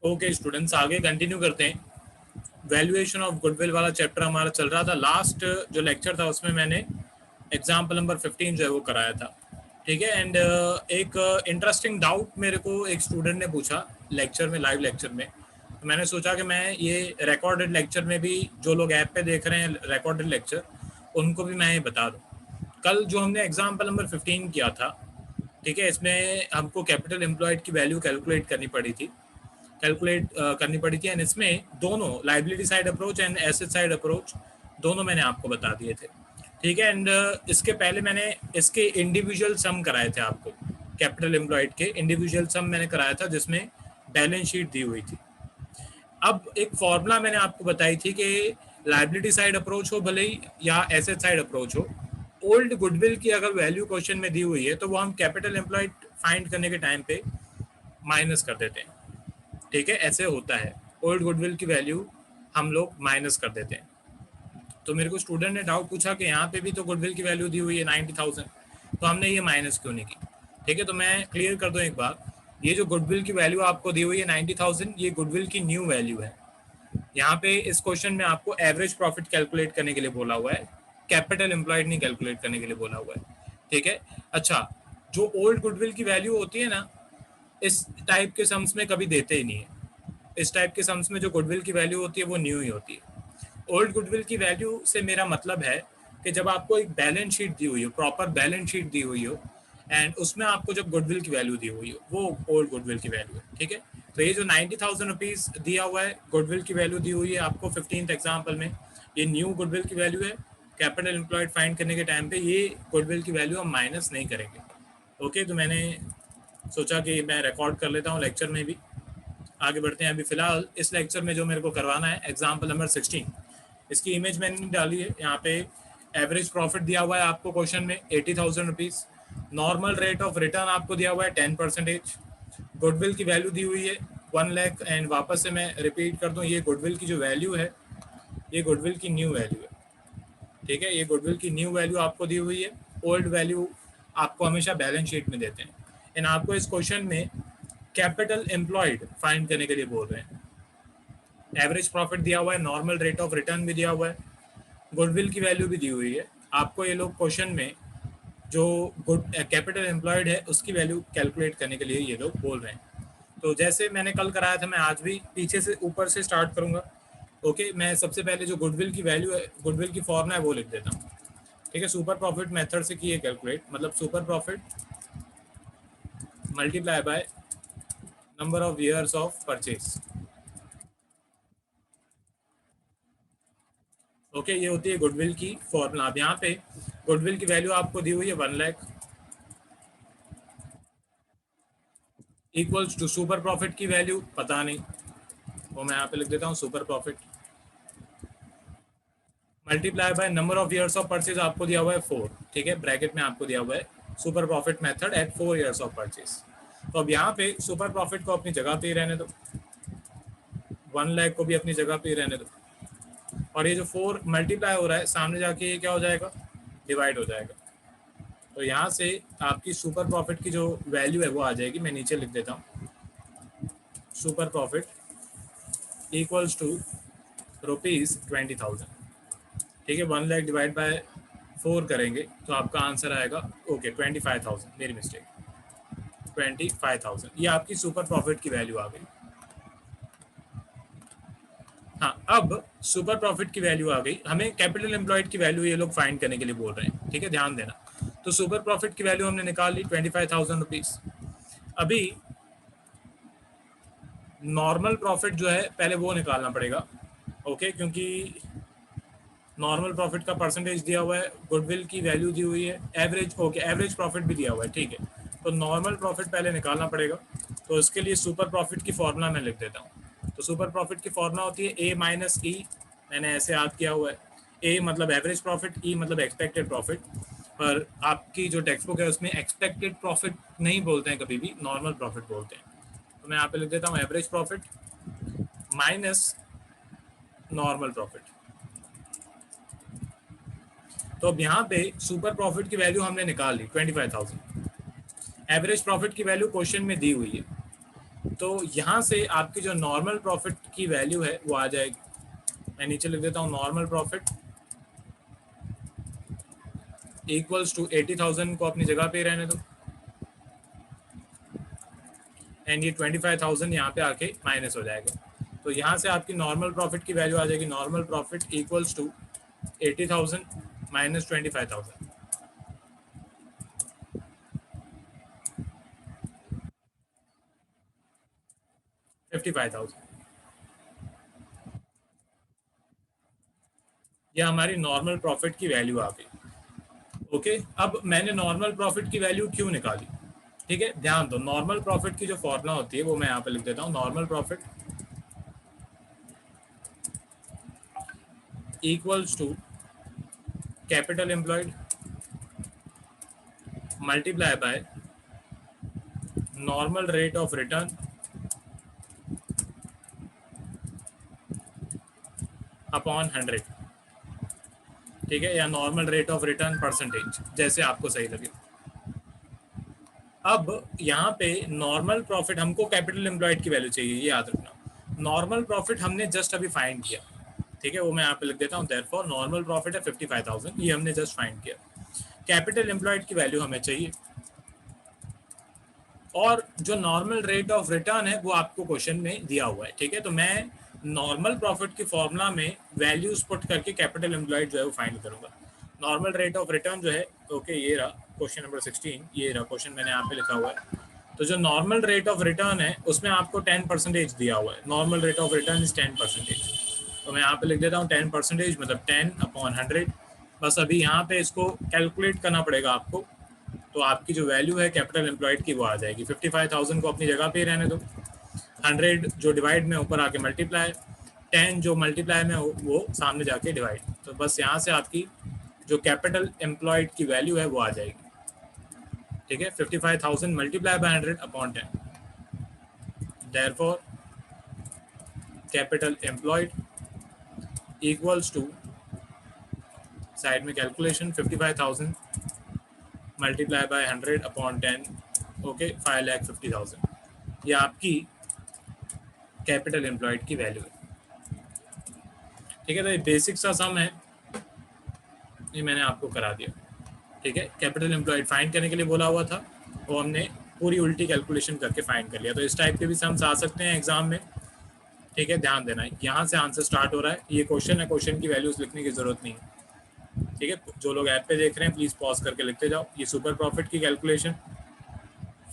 Okay students, आगे continue करते हैं। वैल्यूएशन ऑफ गुडविल वाला चैप्टर हमारा चल रहा था। लास्ट जो लेक्चर था उसमें मैंने एग्जाम्पल नंबर 15 जो है वो कराया था, ठीक है। एंड एक इंटरेस्टिंग डाउट मेरे को एक स्टूडेंट ने पूछा लेक्चर में, लाइव लेक्चर में। तो मैंने सोचा कि मैं ये रिकॉर्डेड लेक्चर में भी, जो लोग ऐप पे देख रहे हैं रिकॉर्डेड लेक्चर, उनको भी मैं ये बता दूँ। कल जो हमने एग्जाम्पल नंबर 15 किया था, ठीक है, इसमें हमको कैपिटल एम्प्लॉयड की वैल्यू कैलकुलेट करनी पड़ी थी, एंड इसमें दोनों liability side approach and asset side approach दोनों मैंने आपको बता दिए थे, ठीक है। एंड इसके पहले मैंने इसके इंडिविजुअल सम कराए थे आपको। कैपिटल एम्प्लॉयड के इंडिविजुअल सम मैंने कराया था जिसमें बैलेंस शीट दी हुई थी। अब एक फॉर्मूला मैंने आपको बताई थी कि लाइबिलिटी साइड अप्रोच हो भले ही या एसेट साइड अप्रोच हो, ओल्ड गुडविल की अगर वैल्यू क्वेश्चन में दी हुई है तो वो हम कैपिटल एम्प्लॉयड फाइंड करने के टाइम पे माइनस कर देते हैं, ठीक है। ऐसे होता है, ओल्ड गुडविल की वैल्यू हम लोग माइनस कर देते हैं। तो मेरे को स्टूडेंट ने डाउट पूछा कि यहाँ पे भी तो गुडविल की वैल्यू दी हुई है 90,000, तो हमने ये माइनस क्यों नहीं की, ठीक है। तो मैं क्लियर कर दूं एक बात, ये जो गुडविल की वैल्यू आपको दी हुई है 90,000, ये गुडविल की न्यू वैल्यू है। यहाँ पे इस क्वेश्चन में आपको एवरेज प्रॉफिट कैलकुलेट करने के लिए बोला हुआ है, कैपिटल एम्प्लॉयड नहीं कैलकुलेट करने के लिए बोला हुआ है, ठीक है। अच्छा, जो ओल्ड गुडविल की वैल्यू होती है ना, इस टाइप के सम्स में कभी देते ही नहीं है। इस टाइप के सम्स में जो गुडविल की वैल्यू होती है वो न्यू ही होती है। ओल्ड गुडविल की वैल्यू से मेरा मतलब है कि जब आपको एक बैलेंस शीट दी हुई हो, प्रॉपर बैलेंस शीट दी हुई हो, एंड उसमें आपको जब गुडविल की वैल्यू दी हुई हो, वो ओल्ड गुडविल की वैल्यू है, ठीक है। तो ये जो 90,000 रुपीज दिया हुआ है, गुडविल की वैल्यू दी हुई है आपको 15th एग्जाम्पल में, ये न्यू गुडविल की वैल्यू है। कैपिटल एम्प्लॉयड फाइंड करने के टाइम पे ये गुडविल की वैल्यू हम माइनस नहीं करेंगे, ओके। तो मैंने सोचा कि मैं रिकॉर्ड कर लेता हूँ लेक्चर में भी। आगे बढ़ते हैं। अभी फिलहाल इस लेक्चर में जो मेरे को करवाना है एग्जाम्पल नंबर 16, इसकी इमेज मैंने डाली है यहाँ पे। एवरेज प्रॉफिट दिया हुआ है आपको क्वेश्चन में 80,000 rupees. Normal rate of return आपको दिया हुआ है 10%। गुडविल की वैल्यू दी हुई है 1 लाख। एंड वापस से मैं रिपीट कर दूँ, ये गुडविल की जो वैल्यू है, ये गुडविल की न्यू वैल्यू है, ठीक है। ये गुडविल की न्यू वैल्यू आपको दी हुई है। ओल्ड वैल्यू आपको हमेशा बैलेंस शीट में देते हैं। एंड आपको इस क्वेश्चन में कैपिटल एम्प्लॉयड फाइंड करने के लिए बोल रहे हैं। एवरेज प्रॉफिट दिया हुआ है, नॉर्मल रेट ऑफ रिटर्न भी दिया हुआ है, गुडविल की वैल्यू भी दी हुई है। आपको ये लोग क्वेश्चन में जो गुड कैपिटल एम्प्लॉयड है उसकी वैल्यू कैलकुलेट करने के लिए ये लोग बोल रहे हैं। तो जैसे मैंने कल कराया था, मैं आज भी पीछे से ऊपर से स्टार्ट करूंगा, ओके। मैं सबसे पहले जो गुडविल की वैल्यू है, गुडविल की फॉर्मूला है वो लिख देता हूँ, ठीक है। सुपर प्रॉफिट मेथड से किए कैलकुलेट, मतलब super profit multiply by number of years of purchase, okay. ये होती है गुडविल की फॉर्मूला। अब यहाँ पे गुडविल की वैल्यू आपको दी हुई है 1 lakh equals to super profit की वैल्यू पता नहीं, वो मैं यहाँ पे लिख देता हूँ super profit multiply by number of years of purchase आपको दिया हुआ है 4, ठीक है। ब्रैकेट में आपको दिया हुआ है super profit method at 4 years of purchase. तो अब यहाँ पे सुपर प्रॉफिट को अपनी जगह पे ही रहने दो, 1 लाख को भी अपनी जगह पे ही रहने दो, और ये जो 4 मल्टीप्लाई हो रहा है सामने जाके ये क्या हो जाएगा, डिवाइड हो जाएगा। तो यहाँ से आपकी सुपर प्रॉफिट की जो वैल्यू है वो आ जाएगी। मैं नीचे लिख देता हूँ, सुपर प्रॉफिट इक्वल्स टू ₹20,000, ठीक है। 1 लाख डिवाइड बाय 4 करेंगे तो आपका आंसर आएगा, ओके, 25,000, मेरी मिस्टेक, 25,000। ये आपकी सुपर प्रॉफिट की वैल्यू आ गई। हाँ, अब सुपर प्रॉफिट की वैल्यू आ गई। हमें कैपिटल एम्प्लॉयड की वैल्यू ये लोग फाइंड करने के लिए बोल रहे हैं, ठीक है, ध्यान देना। तो सुपर प्रॉफिट की वैल्यू हमने निकाल ली 25,000 रुपीज। अभी नॉर्मल प्रॉफिट जो है पहले वो निकालना पड़ेगा, ओके, क्योंकि नॉर्मल प्रॉफिट का परसेंटेज दिया हुआ है, गुडविल की वैल्यू दी हुई है, एवरेज, ओके, एवरेज प्रॉफिट भी दिया हुआ है, ठीक है। तो नॉर्मल प्रॉफिट पहले निकालना पड़ेगा। तो इसके लिए सुपर प्रॉफिट की फॉर्मूला मैं लिख देता हूँ। तो सुपर प्रॉफिट की फॉर्मूला होती है ए माइनस ई, मैंने ऐसे याद किया हुआ है। ए मतलब एवरेज प्रॉफिट, ई मतलब एक्सपेक्टेड प्रॉफिट। पर आपकी जो टेक्स्ट बुक है उसमें एक्सपेक्टेड प्रॉफिट नहीं बोलते हैं कभी भी, नॉर्मल प्रॉफिट बोलते हैं। तो मैं यहाँ पे लिख देता हूँ average profit minus normal profit. तो अब यहाँ पे सुपर प्रॉफिट की वैल्यू हमने निकाल ली 25,000, एवरेज प्रॉफिट की वैल्यू क्वेश्चन में दी हुई है। तो यहाँ से आपकी जो नॉर्मल प्रॉफिट की वैल्यू है वो आ जाएगी। मैं नीचे लिख देता हूँ नॉर्मल प्रॉफिट इक्वल्स टू 80,000 को अपनी जगह पे रहने दो, एंड ये 25,000 यहाँ पे आके माइनस हो जाएगा। तो यहाँ से आपकी नॉर्मल प्रॉफिट की वैल्यू आ जाएगी normal profit equals to 80,000 minus 25,000, 55,000। यह हमारी नॉर्मल प्रॉफिट की वैल्यू आ गई। ओके, अब मैंने नॉर्मल प्रॉफिट की वैल्यू क्यों निकाली? ठीक है, ध्यान दो, नॉर्मल प्रॉफिट की जो फॉर्मूला होती है वो मैं यहाँ पे लिख देता हूँ। Normal profit equals to capital employed multiply by normal rate of return upon 100। ठीक है, या normal rate of return percentage, जैसे आपको सही लगे। अब यहाँ पे नॉर्मल प्रॉफिट, हमको कैपिटल एम्प्लॉयड की वैल्यू चाहिए, ये याद रखना। नॉर्मल प्रॉफिट हमने जस्ट अभी फाइंड किया, ठीक है, वो मैं यहाँ पे लिख देता हूँ। देयरफॉर नॉर्मल प्रॉफिट है 55,000, ये हमने जस्ट फाइंड किया। कैपिटल एम्प्लॉयड की वैल्यू हमें चाहिए, और जो नॉर्मल रेट ऑफ रिटर्न है वो आपको क्वेश्चन में दिया हुआ है। ठीक है, तो मैं नॉर्मल प्रॉफिट की फॉर्मूला में वैल्यूज पुट करके कैपिटल एम्प्लॉयड जो है वो फाइंड करूंगा। नॉर्मल रेट ऑफ रिटर्न जो है, ओके, ये रहा क्वेश्चन नंबर 16, ये रहा क्वेश्चन मैंने यहाँ पे लिखा हुआ है। तो जो नॉर्मल रेट ऑफ रिटर्न है उसमें आपको 10% दिया हुआ है। Normal rate of return is 10%। तो मैं यहाँ पे लिख देता हूँ 10%, मतलब 10/100। बस अभी यहाँ पे इसको कैलकुलेट करना पड़ेगा आपको। तो आपकी जो वैल्यू है कैपिटल एम्प्लॉयड की वो आ जाएगी। 55,000 को अपनी जगह पे रहने दो, 100 जो डिवाइड में ऊपर आके मल्टीप्लाई, 10 जो मल्टीप्लाई में हो वो सामने जाके डिवाइड। तो बस यहाँ से आपकी जो कैपिटल एम्प्लॉयड की वैल्यू है वो आ जाएगी। ठीक है, 55,000 multiply by 100 upon 10। Therefore capital employed equals to, side में calculation, 55,000 multiply by 100 upon 10, okay, 5,50,000। ये आपकी कैपिटल एम्प्लॉयड की वैल्यू है। ठीक है, तो ये बेसिक सा सम है, ये मैंने आपको करा दिया। ठीक है, कैपिटल एम्प्लॉयड फाइंड करने के लिए बोला हुआ था, वो हमने पूरी उल्टी कैलकुलेशन करके फाइंड कर लिया। तो इस टाइप के भी सम्स आ सकते हैं एग्जाम में। ठीक है, ध्यान देना, यहाँ से आंसर स्टार्ट हो रहा है। ये क्वेश्चन है, क्वेश्चन की वैल्यूज लिखने की जरूरत नहीं है। ठीक है, जो लोग ऐप पे देख रहे हैं प्लीज पॉज करके लिखते जाओ। ये सुपर प्रॉफिट की कैलकुलेशन,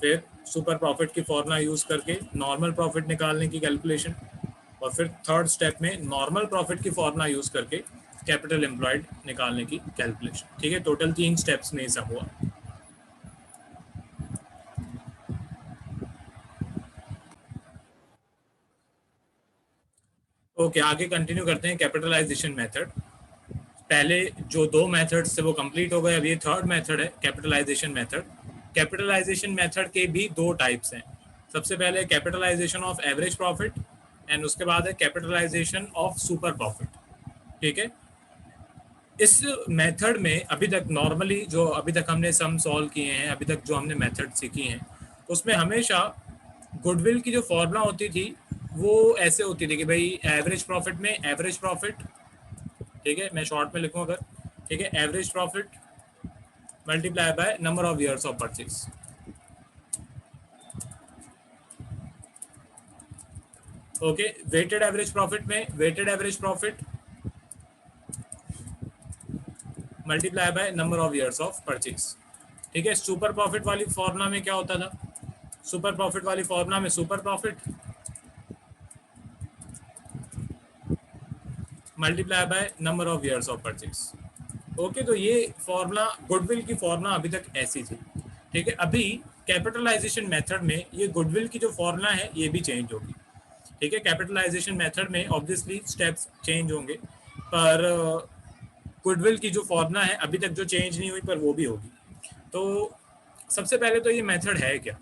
फिर सुपर प्रॉफिट की फॉर्मूला यूज करके नॉर्मल प्रॉफिट निकालने की कैलकुलेशन, और फिर थर्ड स्टेप में नॉर्मल प्रॉफिट की फॉर्मूला यूज करके कैपिटल एम्प्लॉयड निकालने की कैलकुलेशन। ठीक है, टोटल 3 स्टेप्स में ये सब हुआ। ओके, आगे कंटिन्यू करते हैं कैपिटलाइजेशन मेथड। पहले जो 2 मेथड्स थे वो कंप्लीट हो गए, अब ये थर्ड मेथड है कैपिटलाइजेशन मेथड। कैपिटलाइजेशन मेथड के भी 2 टाइप्स हैं। सबसे पहले capitalization of average profit, and उसके बाद है कैपिटलाइजेशन ऑफ सुपर प्रॉफिट। ठीक है, इस मेथड में अभी तक नॉर्मली जो अभी तक हमने सम सॉल्व किए हैं, अभी तक जो हमने मेथड सीखी हैं, उसमें हमेशा गुडविल की जो फॉर्मूला होती थी वो ऐसे होती थी कि भाई एवरेज प्रॉफिट में एवरेज प्रॉफिट, ठीक है, मैं शॉर्ट में लिखूं अगर, ठीक है, average profit multiply by number of years of purchase. Okay, weighted average profit में weighted average profit multiply by number of years of purchase. ठीक है, सुपर प्रॉफिट वाली फॉर्मूला में क्या होता था? सुपर प्रॉफिट वाली फॉर्मूला में super profit multiply by number of years of purchase. Okay, तो ये फॉर्मूला गुडविल की फॉर्मूला अभी तक ऐसी थी। ठीक है, अभी कैपिटलाइजेशन मेथड में ये गुडविल की जो फॉर्मूला है ये भी चेंज होगी। ठीक है, कैपिटलाइजेशन मेथड में ऑब्वियसली स्टेप्स चेंज होंगे, पर गुडविल की जो फॉर्मूला है अभी तक जो चेंज नहीं हुई पर वो भी होगी। तो सबसे पहले तो ये मेथड है क्या,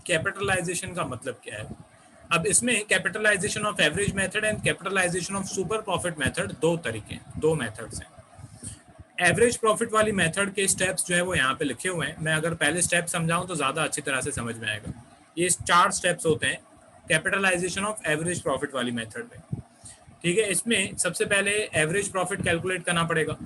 कैपिटलाइजेशन का मतलब क्या है? अब इसमें capitalization of average method and capitalization of super profit method 2 तरीके, 2 मेथड्स हैं। एवरेज प्रॉफिट वाली मेथड के स्टेप्स जो है वो यहाँ पे लिखे हुए हैं। मैं अगर पहले स्टेप समझाऊं तो ज़्यादा अच्छी तरह से समझ में आएगा। ये 4 स्टेप्स होते हैं। कैपिटलाइजेशन ऑफ एवरेज प्रॉफिट वाली मेथड में। ठीक है, इसमें सबसे पहले एवरेज प्रॉफिट कैलकुलेट करना पड़ेगा।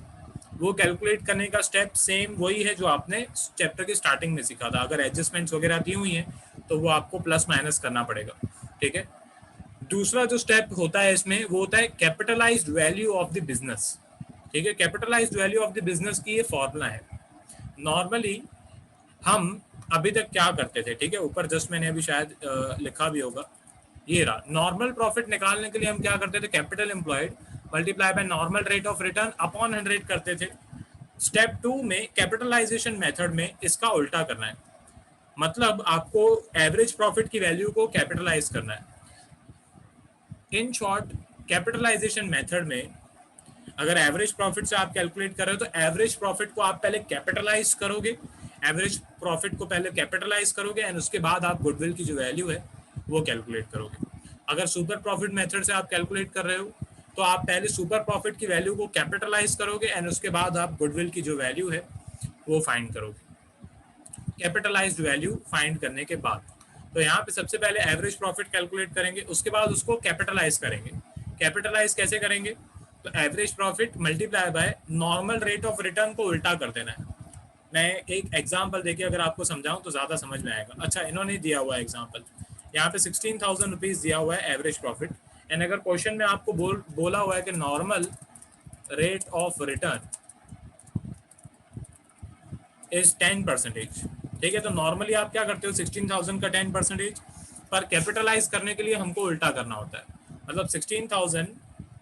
वो कैलकुलेट करने का स्टेप सेम वही है जो आपने चैप्टर की स्टार्टिंग में सीखा था। अगर एडजस्टमेंट्स वगैरह दी हुई हैं तो वो आपको प्लस माइनस करना पड़ेगा। ठीक है, दूसरा जो स्टेप होता है इसमें वो होता है capitalised value of the business. ठीक है, capitalised value of the business की ये फॉर्मूला है। नॉर्मली हम अभी तक क्या करते थे, ठीक है, ऊपर जस्ट मैंने अभी शायद लिखा भी होगा, ये रहा। नॉर्मल प्रॉफिट निकालने के लिए हम क्या करते थे, capital employed multiply by normal rate of return upon 100 करते थे। स्टेप 2 में कैपिटलाइजेशन मेथड में इसका उल्टा करना है, मतलब आपको एवरेज प्रॉफिट की वैल्यू को कैपिटलाइज करना है। इन शॉर्ट, कैपिटलाइजेशन मेथड में अगर एवरेज प्रॉफिट से आप कैलकुलेट कर रहे हो तो एवरेज प्रॉफिट को आप पहले कैपिटलाइज करोगे, एवरेज प्रॉफिट को पहले कैपिटलाइज करोगे एंड उसके बाद आप गुडविल की जो वैल्यू है वो कैलकुलेट करोगे। अगर सुपर प्रॉफिट मेथड से आप कैलकुलेट कर रहे हो तो आप पहले सुपर प्रॉफिट की वैल्यू को कैपिटलाइज करोगे एंड उसके बाद आप गुडविल की जो वैल्यू है वो फाइंड करोगे। कैपिटलाइज्ड वैल्यू फाइंड करने के बाद तो यहाँ पे सबसे पहले एवरेज प्रॉफिट कैलकुलेट करेंगे, उसके बाद उसको कैपिटलाइज करेंगे। कैपिटलाइज कैसे करेंगे, तो average profit multiply by normal rate of return को उल्टा कर देना है। मैं एक एग्जांपल देके अगर आपको समझाऊं तो ज़्यादा समझ में आएगा। अच्छा, इन्होंने दिया हुआ एग्जांपल, यहाँ पे 16,000 रुपीज़ दिया हुआ है एवरेज प्रॉफिट एंड अगर क्वेश्चन में आपको बोला हुआ है कि normal rate of return is 10%। ठीक है, तो नॉर्मली आप क्या करते हो, 16,000 का 10%, पर कैपिटलाइज करने के लिए हमको उल्टा करना होता है। मतलब 16,000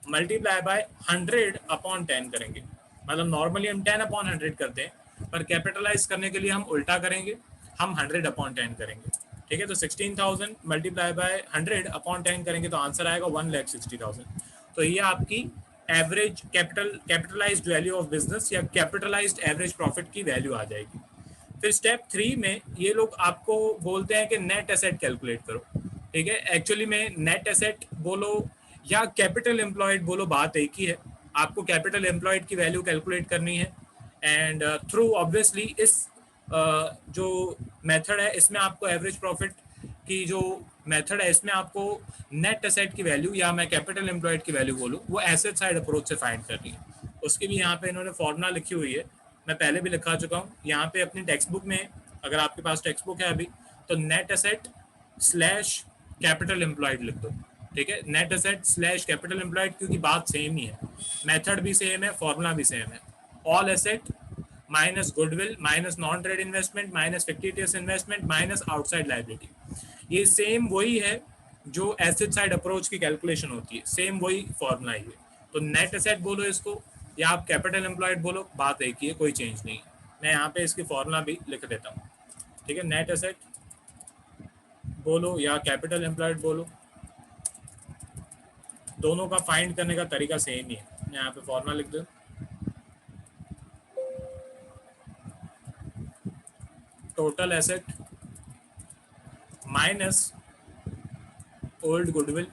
मल्टीप्लाई बाय 100 अपॉन 10 करेंगे। मतलब नॉर्मली हम 10 अपॉन 100 करते हैं, पर कैपिटलाइज करने के लिए हम उल्टा करेंगे, हम 100 अपॉन 10 करेंगे। ठीक है, तो 16,000 मल्टीप्लाई बाय 100 अपॉन 10 करेंगे तो आंसर आएगा 1,60,000। तो ये आपकी average capitalised value of business या कैपिटलाइज्ड एवरेज प्रॉफिट की वैल्यू आ जाएगी। फिर स्टेप 3 में ये लोग आपको बोलते हैं कि नेट एसेट कैलकुलेट करो। ठीक है, एक्चुअली में नेट एसेट बोलो या कैपिटल एम्प्लॉयड बोलो, बात एक ही है। आपको कैपिटल एम्प्लॉयड की वैल्यू कैलकुलेट करनी है एंड थ्रू ऑब्वियसली इस जो मेथड है इसमें आपको एवरेज प्रॉफिट की जो मेथड है इसमें आपको नेट एसेट की वैल्यू या मैं कैपिटल एम्प्लॉयड की वैल्यू बोलूँ वो एसेट साइड अप्रोच से फाइंड करनी है। उसकी भी यहाँ पे इन्होंने फॉर्मूला लिखी हुई है, मैं पहले भी लिखा चुका हूँ। यहाँ पे अपनी टेक्स्ट बुक में, अगर आपके पास टेक्स्ट बुक है अभी, तो net asset slash capital employed लिख दो। ठीक है, net asset slash capital employed, क्योंकि बात सेम ही है, मेथड भी सेम है, फॉर्मूला भी सेम है। All asset minus goodwill minus non trade investment minus fictitious investment minus outside liability, ये सेम वही है जो एसेट साइड अप्रोच की कैलकुलेशन होती है, सेम वही फॉर्मूला ही है। तो नेट एसेट बोलो इसको या आप कैपिटल एम्प्लॉयड बोलो, बात एक ही है, कोई चेंज नहीं है। मैं यहाँ पे इसकी फॉर्मूला भी लिख देता हूँ। ठीक है, नेट एसेट बोलो या कैपिटल एम्प्लॉयड बोलो, दोनों का फाइंड करने का तरीका सेम ही है। मैं यहाँ पे फॉर्मूला लिख दूँ, total asset minus old goodwill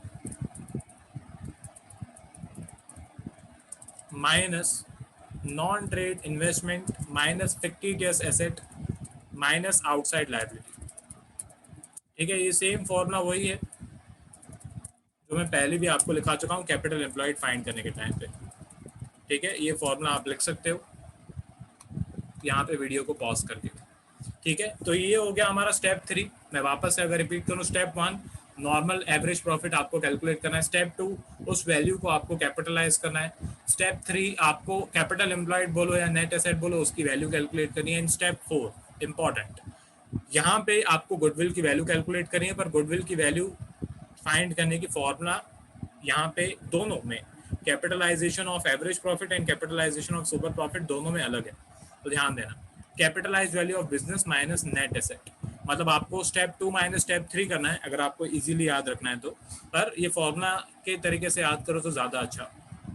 minus non trade investment minus fictitious asset minus outside liability. ठीक है, ये सेम फॉर्मूला वही है जो मैं पहले भी आपको लिखा चुका हूँ कैपिटल एम्प्लॉयड फाइंड करने के टाइम पे। ठीक है, ये फॉर्मूला आप लिख सकते हो यहाँ पे वीडियो को पॉज करके। ठीक है, तो ये हो गया हमारा स्टेप 3। मैं वापस से अगर रिपीट करूँ, स्टेप 1 नॉर्मल एवरेज प्रॉफिट आपको कैलकुलेट करना है, स्टेप 2 उस वैल्यू को आपको कैपिटलाइज करना है, स्टेप 3 आपको कैपिटल एम्प्लॉयड बोलो या नेट एसेट बोलो उसकी वैल्यू कैलकुलेट करनी है। इन स्टेप 4 इंपॉर्टेंट, यहाँ पे आपको गुडविल की वैल्यू कैलकुलेट करनी है, पर गुडविल की वैल्यू फाइंड करने की फॉर्मूला यहाँ पे दोनों में, capitalization of average profit and capitalization of super profit दोनों में अलग है। तो ध्यान देना, capitalize value of business minus net asset, मतलब आपको स्टेप 2 माइनस स्टेप 3 करना है अगर आपको इजीली याद रखना है तो, पर ये फॉर्मूला के तरीके से याद करो तो ज़्यादा अच्छा,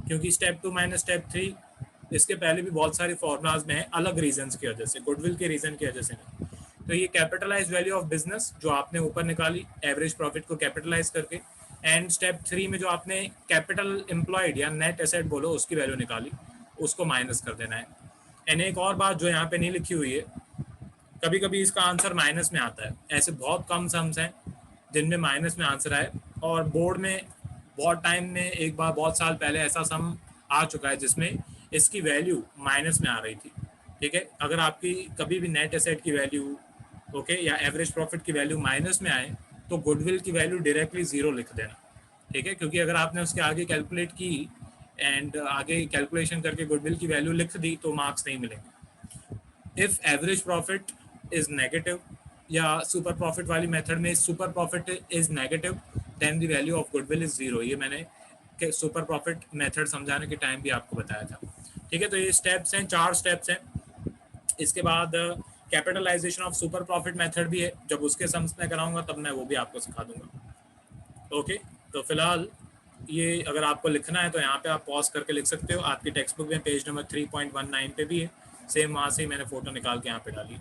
क्योंकि स्टेप 2 माइनस स्टेप 3 इसके पहले भी बहुत सारी फॉर्मूलाज में है अलग रीजंस की वजह से, गुडविल के रीजन की वजह से नहीं। तो ये कैपिटलाइज वैल्यू ऑफ बिजनेस जो आपने ऊपर निकाली एवरेज प्रॉफिट को कैपिटलाइज करके, एंड स्टेप 3 में जो आपने कैपिटल एम्प्लॉयड या नेट एसेट बोलो उसकी वैल्यू निकाली, उसको माइनस कर देना है। एंड एक और बात जो यहाँ पे नहीं लिखी हुई है, कभी कभी इसका आंसर माइनस में आता है, ऐसे बहुत कम सम्स हैं जिनमें माइनस में आंसर आए। और बोर्ड में बहुत टाइम में एक बार बहुत साल पहले ऐसा सम आ चुका है जिसमें इसकी वैल्यू माइनस में आ रही थी। ठीक है, अगर आपकी कभी भी नेट एसेट की वैल्यू ओके या एवरेज प्रॉफिट की वैल्यू माइनस में आए तो गुडविल की वैल्यू डायरेक्टली जीरो लिख देना। ठीक है, क्योंकि अगर आपने उसके आगे कैलकुलेट की एंड आगे कैलकुलेशन करके गुडविल की वैल्यू लिख दी तो मार्क्स नहीं मिलेंगे। If average profit is negative या सुपर प्रॉफिट वाली मेथड में super profit is negative then the value of goodwill is zero. ये मैंने सुपर प्रॉफिट मेथड समझाने के टाइम भी आपको बताया था। ठीक है, तो ये स्टेप्स हैं, 4 स्टेप्स हैं। इसके बाद capitalization of super profit method भी है, जब उसके सम्स में कराऊंगा तब मैं वो भी आपको सिखा दूंगा। ओके, तो फिलहाल ये अगर आपको लिखना है तो यहाँ पे आप पॉज करके लिख सकते हो। आपकी टेक्स्ट बुक में पेज नंबर 3.19 पे भी है, सेम वहाँ से ही मैंने फोटो निकाल के यहाँ पे डाली।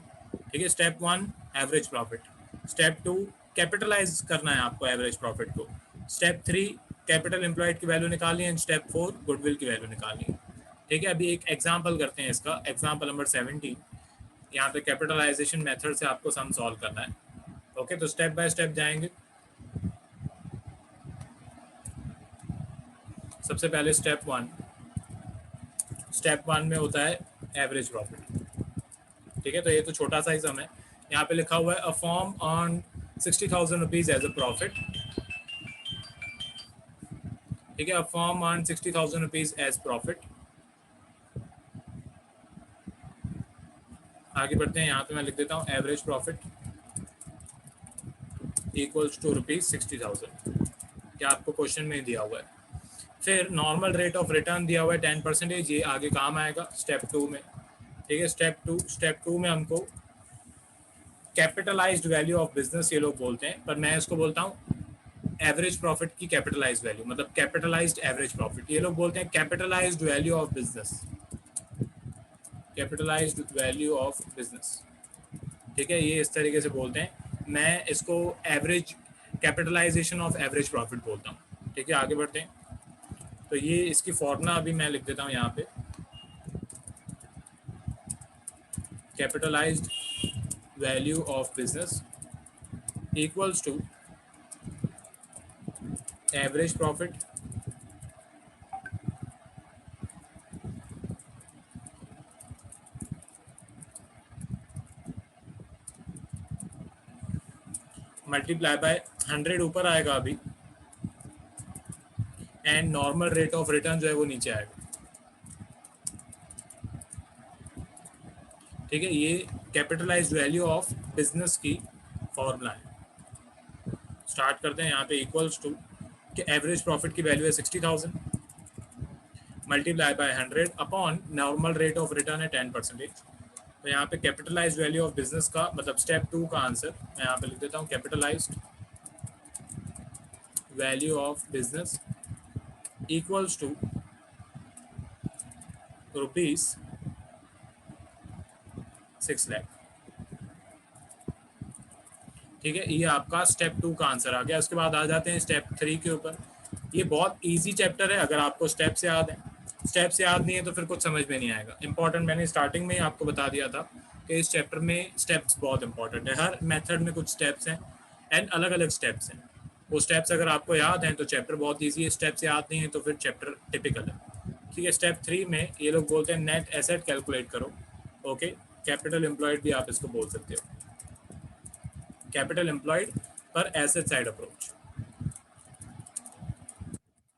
ठीक है, step 1 average profit, step 2 capitalize करना है आपको एवरेज प्रॉफिट को, स्टेप 3 कैपिटल एम्प्लॉयड की वैल्यू निकालनी है, स्टेप 4 गुडविल की वैल्यू निकालनी है। ठीक है, अभी एक एग्जाम्पल करते हैं इसका, एग्जाम्पल नंबर 17। यहाँ पे कैपिटलाइजेशन मेथड से आपको सम सॉल्व करना है। ओके, तो स्टेप बाय स्टेप जाएंगे। सबसे पहले स्टेप 1 में होता है एवरेज प्रॉफिट। ठीक है, तो ये तो छोटा सा ही सम है। यहाँ पे लिखा हुआ है a form on 60,000 rupees as a profit. ठीक है, a form on 60,000 rupees as profit. आगे बढ़ते हैं, यहाँ पे मैं लिख देता हूँ एवरेज प्रॉफिट इक्वल्स टू ₹60,000। क्या आपको क्वेश्चन में दिया हुआ है। फिर नॉर्मल रेट ऑफ रिटर्न दिया हुआ है 10%, ये आगे काम आएगा स्टेप 2 में। ठीक है, स्टेप टू में हमको कैपिटलाइज्ड वैल्यू ऑफ बिजनेस ये लोग बोलते हैं, पर मैं इसको बोलता हूँ एवरेज प्रॉफिट की कैपिटलाइज्ड वैल्यू, मतलब कैपिटलाइज्ड एवरेज प्रॉफिट। ये लोग बोलते हैं capitalised value of business, capitalised value of business. ठीक है, ये इस तरीके से बोलते हैं। मैं इसको average capitalization of average profit बोलता हूँ। ठीक है, आगे बढ़ते हैं। तो ये इसकी फॉर्मूला अभी मैं लिख देता हूँ यहाँ पे, capitalized value of business equals to average profit multiply by 100 ऊपर आएगा अभी, and normal rate of return जो है वो नीचे आएगा। ठीक है, ये कैपिटलाइज्ड वैल्यू ऑफ बिजनेस की फॉर्मूला है। स्टार्ट करते हैं यहाँ पे, इक्वल्स टू कि एवरेज प्रॉफिट की वैल्यू है 60,000 multiply by 100 upon normal rate of return है 10%। तो यहाँ पे कैपिटलाइज्ड वैल्यू ऑफ बिजनेस का मतलब स्टेप 2 का आंसर मैं यहाँ पे लिख देता हूँ, capitalized value of business equals to ₹6 lakh. ठीक है, ये आपका स्टेप 2 का आंसर आ गया। उसके बाद आ जाते हैं स्टेप 3 के ऊपर। ये बहुत इजी चैप्टर है, अगर आपको स्टेप्स याद है। स्टेप्स याद नहीं है तो फिर कुछ समझ में नहीं आएगा। इंपॉर्टेंट मैंने स्टार्टिंग में ही आपको बता दिया था कि इस चैप्टर में स्टेप्स बहुत इंपॉर्टेंट है। हर मेथड में कुछ स्टेप्स हैं एंड अलग अलग स्टेप्स हैं। वो स्टेप्स अगर आपको याद हैं तो चैप्टर बहुत ईजी है, स्टेप्स याद नहीं है तो फिर चैप्टर टिपिकल है। ठीक है, स्टेप 3 में ये लोग बोलते हैं नेट एसेट कैलकुलेट करो। ओके, कैपिटल एम्प्लॉयड भी आप इसको बोल सकते हो, कैपिटल एम्प्लॉयड पर एसेट साइड अप्रोच,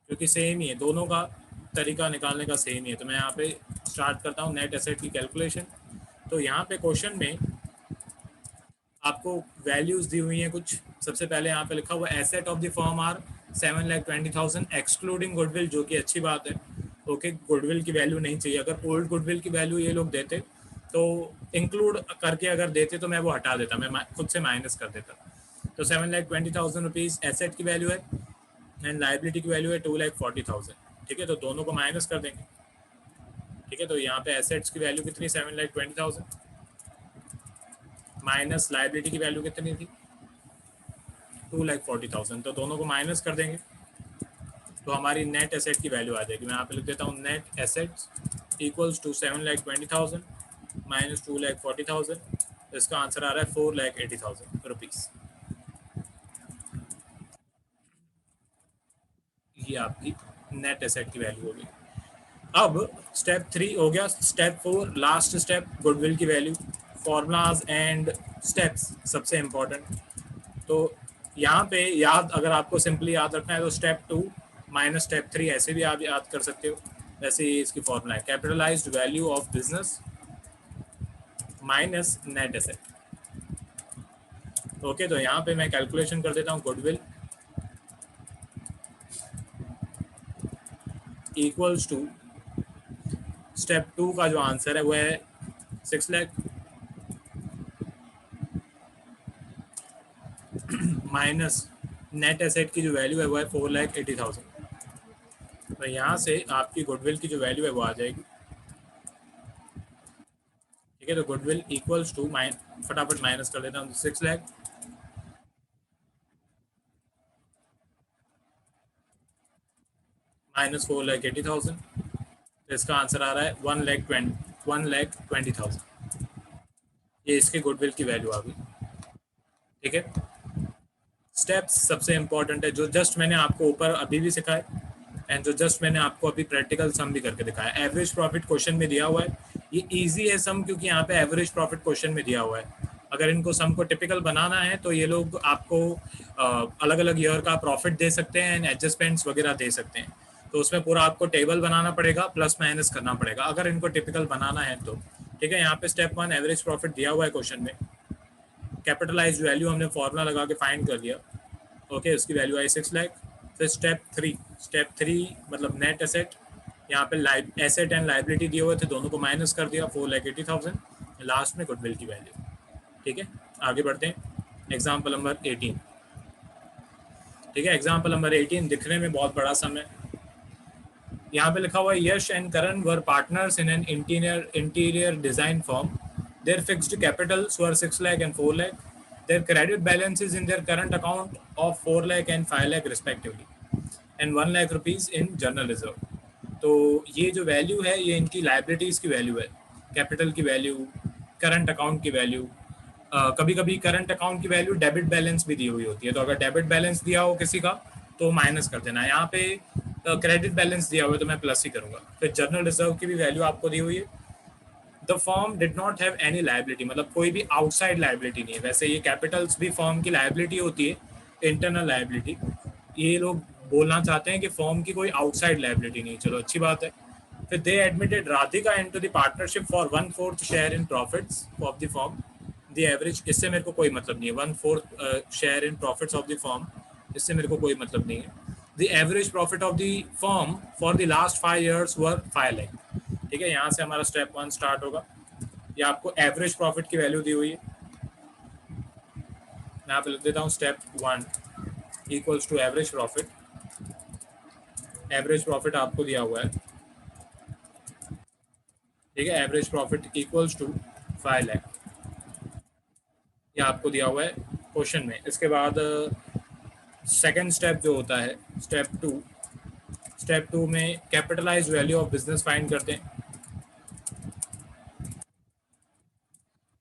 क्योंकि सेम ही है, दोनों का तरीका निकालने का सेम ही है। तो मैं यहाँ पे स्टार्ट करता हूँ नेट एसेट की कैलकुलेशन। तो यहाँ पे क्वेश्चन में आपको वैल्यूज दी हुई हैं कुछ। सबसे पहले यहाँ पे लिखा हुआ asset of the firm are 7,20,000 excluding goodwill, जो कि अच्छी बात है। ओके, गुडविल की वैल्यू नहीं चाहिए। अगर ओल्ड गुडविल की वैल्यू ये लोग देते तो इंक्लूड करके अगर देते तो मैं वो हटा देता, मैं खुद से माइनस कर देता। तो 7,20,000 रुपीज़ एसेट की वैल्यू है एंड लाइबिलिटी की वैल्यू है 2,40,000। ठीक है, तो दोनों को माइनस कर देंगे। ठीक है, तो यहाँ पे एसेट्स की वैल्यू कितनी 7,20,000 माइनस लाइबिलिटी की वैल्यू कितनी थी 2,40,000, तो दोनों को माइनस कर देंगे तो हमारी नेट एसेट की वैल्यू आ जाएगी। मैं यहाँ पे लिख देता हूँ net assets equals to 7,20,000 minus 2,40,000। इसका आंसर आ रहा है 4,80,000 रुपीज़। ये आपकी नेट एसेट की वैल्यू होगी। अब स्टेप 3 हो गया। स्टेप 4 लास्ट स्टेप, गुडविल की वैल्यू, फॉर्मूलाज एंड स्टेप्स सबसे इम्पोर्टेंट। तो यहाँ पे याद, अगर आपको सिंपली याद रखना है तो स्टेप 2 माइनस स्टेप 3 ऐसे भी आप याद कर सकते हो। वैसे ही इसकी फॉर्मूला है capitalised value of business minus net asset. Okay, तो यहाँ पे मैं कैलकुलेशन कर देता हूँ। गुडविल इक्वल्स टू स्टेप 2 का जो आंसर है वो है 6 लाख माइनस नेट एसेट की जो वैल्यू है वो है 4,80,000। तो यहाँ से आपकी गुडविल की जो वैल्यू है वो आ जाएगी। ठीक है, तो गुडविल इक्वल्स टू फटाफट माइनस कर देता हूँ 6 लाख माइनस 4,80,000। तो इसका आंसर आ रहा है 1,20,000। ये इसके गुडविल की वैल्यू आ गई। ठीक है, स्टेप्स सबसे इंपॉर्टेंट है, जो जस्ट मैंने आपको ऊपर अभी भी सिखाए एंड जो जस्ट मैंने आपको अभी प्रैक्टिकल सम भी करके दिखाया। एवरेज प्रॉफिट क्वेश्चन में दिया हुआ है, ये इजी है सम, क्योंकि यहाँ पे एवरेज प्रॉफिट क्वेश्चन में दिया हुआ है। अगर इनको सम को टिपिकल बनाना है तो ये लोग आपको अलग अलग ईयर का प्रॉफिट दे सकते हैं एंड एडजस्टमेंट्स वगैरह दे सकते हैं। तो उसमें पूरा आपको टेबल बनाना पड़ेगा, प्लस माइनस करना पड़ेगा अगर इनको टिपिकल बनाना है तो। ठीक है, यहाँ पे स्टेप 1 एवरेज प्रॉफिट दिया हुआ है क्वेश्चन में। कैपिटलाइज वैल्यू हमने फॉर्मूला लगा के फाइंड कर लिया। ओके, उसकी वैल्यू आई 6 लाख। फिर स्टेप 3 मतलब नेट एसेट, यहाँ पे एसेट एंड लाइबिलिटी दिए हुए थे, दोनों को माइनस कर दिया 4,80,000। लास्ट में गुडविल की वैल्यू। ठीक है, आगे बढ़ते हैं। Example number 18। ठीक है, एग्जाम्पल नंबर 18 दिखने में बहुत बड़ा सम है। यहाँ पे लिखा हुआ है Yash and Karan were partners in an interior design firm. Their fixed capitals were 6 lakh and 4 lakh. Their credit balances in their current account of 4 lakh and 5 lakh respectively, and 1 lakh rupees in general reserve. तो ये जो value है ये इनकी liabilities की value है, capital की value, current account की वैल्यू। कभी कभी करंट अकाउंट की वैल्यू डेबिट बैलेंस भी दी हुई होती है, तो अगर डेबिट बैलेंस दिया हो किसी का तो माइनस कर देना। यहाँ पे क्रेडिट बैलेंस दिया हुआ है तो मैं प्लस ही करूँगा। फिर जनरल रिजर्व की भी वैल्यू आपको दी हुई है। The firm did not have any liability, मतलब कोई भी आउटसाइड लाइबिलिटी नहीं है। वैसे ये कैपिटल्स भी फर्म की लाइबिलिटी होती है, इंटरनल लाइबिलिटी। ये लोग बोलना चाहते हैं कि फर्म की कोई आउटसाइड लाइबिलिटी नहीं, चलो अच्छी बात है। फिर they admitted Radhika into the partnership for 1/4 share in profits of the firm. The average, इससे मेरे को कोई मतलब नहीं है। 1/4 share in profits of the firm, इससे मेरे को कोई मतलब नहीं है। The average profit of the firm for the last 5 years were 5 lakh. ठीक है, यहाँ से हमारा स्टेप 1 स्टार्ट होगा। ये आपको एवरेज प्रॉफिट की वैल्यू दी हुई है। मैं यहाँ पे लिख देता हूँ step 1 equals to average profit. Average profit आपको दिया हुआ है। ठीक है, average profit equals to 5 lakh, ये आपको दिया हुआ है क्वेश्चन में। इसके बाद सेकंड स्टेप जो होता है स्टेप 2 में capitalize value of business find करते हैं।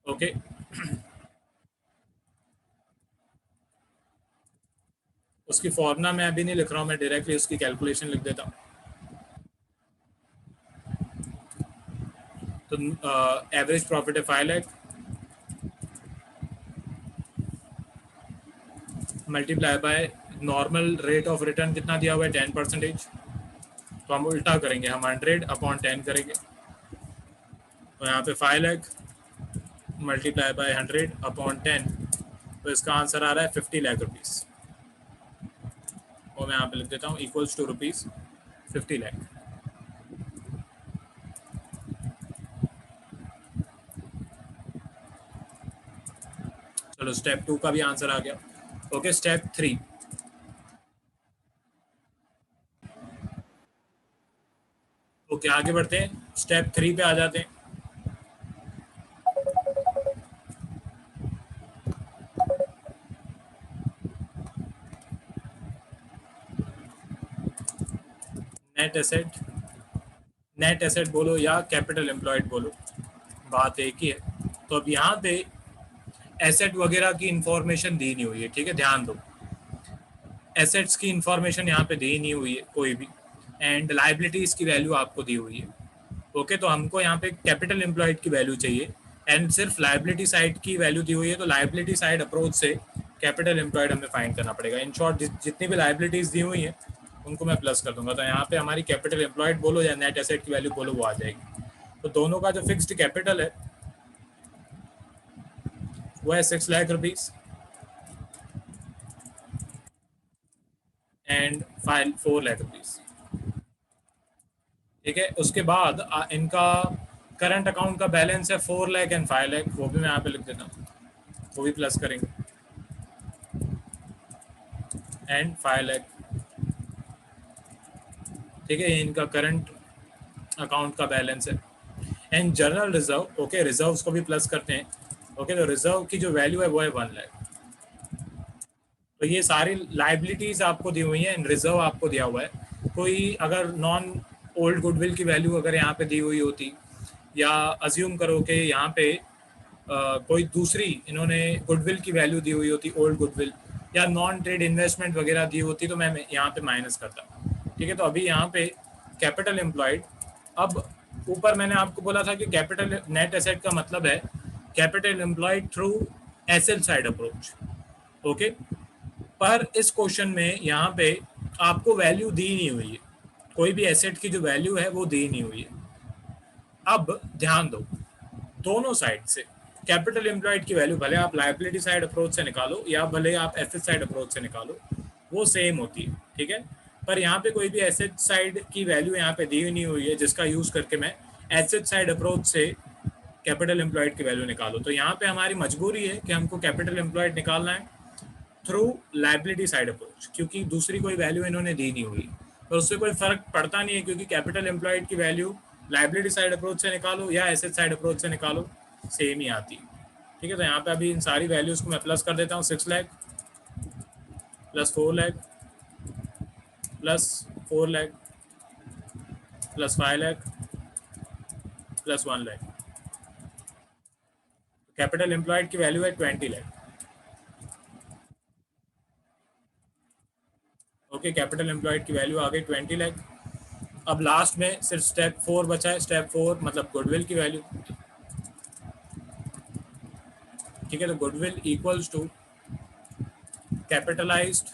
ओके, उसकी फॉर्मूला मैं अभी नहीं लिख रहा हूँ, मैं डायरेक्टली उसकी कैलकुलेशन लिख देता हूँ। तो एवरेज प्रॉफिट है 5 lakh multiply by normal rate of return कितना दिया हुआ है 10%। तो हम उल्टा करेंगे, हम 100/10 करेंगे। तो यहाँ पे 5 लाख मल्टीप्लाई बाय 100/10, तो इसका आंसर आ रहा है 50 लाख रुपीज़। और मैं यहाँ पे लिख देता हूँ इक्वल्स टू रुपीज़ 50 लाख। चलो स्टेप 2 का भी आंसर आ गया। Okay, step 3। ओके, आगे बढ़ते हैं, स्टेप 3 पे आ जाते हैं। नेट एसेट बोलो या कैपिटल एम्प्लॉयड बोलो, बात एक ही है। तो अब यहाँ पे एसेट वगैरह की इंफॉर्मेशन दी नहीं हुई है। ठीक है, ध्यान दो। एसेट्स की इंफॉर्मेशन यहाँ पे दी नहीं हुई है कोई भी, एंड लाइबिलिटीज की वैल्यू आपको दी हुई है। ओके, तो हमको यहाँ पे कैपिटल एम्प्लॉयड की वैल्यू चाहिए एंड सिर्फ लाइबिलिटी साइड की वैल्यू दी हुई है, तो लाइबिलिटी साइड अप्रोच से कैपिटल एम्प्लॉयड हमें फाइंड करना पड़ेगा। इन शॉर्ट जितनी भी लाइबिलिटीज दी हुई हैं उनको मैं प्लस कर दूंगा, तो यहाँ पे हमारी कैपिटल एम्प्लॉयड बोलो या नेट एसेट की वैल्यू बोलो वो आ जाएगी। तो दोनों का जो फिक्स्ड कैपिटल है वो है 6 lakh rupees and 4 lakh rupees. ठीक है, उसके बाद इनका करंट अकाउंट का बैलेंस है 4 लाख एंड 5 लाख, वो भी मैं यहाँ पे लिख देता हूँ, वो भी प्लस करेंगे एंड 5 लाख। ठीक है, ये इनका करंट अकाउंट का बैलेंस है and general reserve. Okay, reserves को भी प्लस करते हैं। ओके, तो रिजर्व की जो वैल्यू है वो है 1 लाख। तो ये सारी लाइबिलिटीज आपको दी हुई है एंड रिजर्व आपको दिया हुआ है। कोई अगर नॉन ओल्ड गुडविल की वैल्यू अगर यहाँ पे दी हुई होती, या अज्यूम करो कि यहाँ पे कोई दूसरी इन्होंने गुडविल की वैल्यू दी हुई होती, ओल्ड गुडविल या नॉन ट्रेड इन्वेस्टमेंट वगैरह दी होती, तो मैं यहाँ पे माइनस करता। ठीक है, तो अभी यहाँ पे कैपिटल एम्प्लॉयड, अब ऊपर मैंने आपको बोला था कि कैपिटल नेट एसेट का मतलब है capital employed through asset side approach. Okay, पर इस क्वेश्चन में यहाँ पे आपको वैल्यू दी नहीं हुई है, कोई भी एसेट की जो वैल्यू है वो दी नहीं हुई है। अब ध्यान दो, दोनों साइड से कैपिटल एम्प्लॉयड की वैल्यू भले आप लायबिलिटी साइड अप्रोच से निकालो या भले आप एसेट साइड अप्रोच से निकालो, वो सेम होती है। ठीक है, पर यहाँ पे कोई भी एसेट साइड की वैल्यू यहाँ पे दी नहीं हुई है जिसका यूज करके मैं एसेट साइड अप्रोच से कैपिटल एम्प्लॉयड की वैल्यू निकालो। तो यहाँ पे हमारी मजबूरी है कि हमको कैपिटल एम्प्लॉयड निकालना है थ्रू लायबिलिटी साइड अप्रोच, क्योंकि दूसरी कोई वैल्यू इन्होंने दी नहीं हुई, तो उससे कोई फर्क पड़ता नहीं है, क्योंकि कैपिटल एम्प्लॉयड की वैल्यू लायबिलिटी साइड अप्रोच से निकालो या एसेट साइड अप्रोच से निकालो सेम ही आती है। ठीक है, तो यहाँ पे अभी इन सारी वैल्यूज को मैं प्लस कर देता हूँ। 6 lakh plus 4 lakh plus 4 lakh plus 5 lakh plus 1 lakh. Capital employed की वैल्यू है 20 लाख। ओके, कैपिटल एम्प्लॉयड की वैल्यू आ गई 20 लाख। अब लास्ट में सिर्फ स्टेप 4 बचा है। स्टेप 4 मतलब गुडविल की वैल्यू। ठीक है, तो goodwill equals to capitalized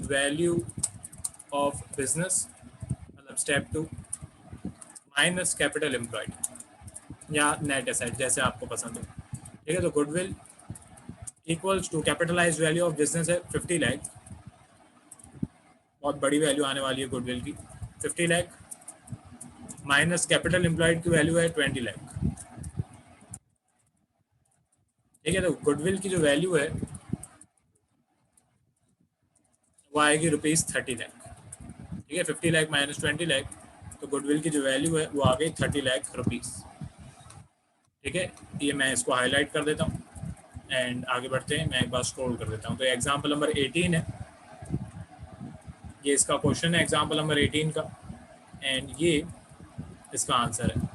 value of business, मतलब स्टेप 2 माइनस कैपिटल एम्प्लॉयड या नेट एसेट, जैसे आपको पसंद हो। ठीक है, तो goodwill equals to capitalized value of business है 50 लाख, बहुत बड़ी वैल्यू आने वाली है गुडविल की, 50 लाख माइनस कैपिटल एम्प्लॉयड की वैल्यू है 20 लाख। ठीक है, तो गुडविल की जो वैल्यू है वो आएगी ₹30 लाख। ठीक है, 50 लाख माइनस 20 लाख, तो गुडविल की जो वैल्यू है वो आ गई 30 लाख रुपीज़। ठीक है, ये मैं इसको हाईलाइट कर देता हूँ एंड आगे बढ़ते हैं। मैं एक बार स्क्रॉल कर देता हूँ। तो एग्जाम्पल नंबर 18 है, ये इसका क्वेश्चन है एग्जाम्पल नंबर 18 का, एंड ये इसका आंसर है।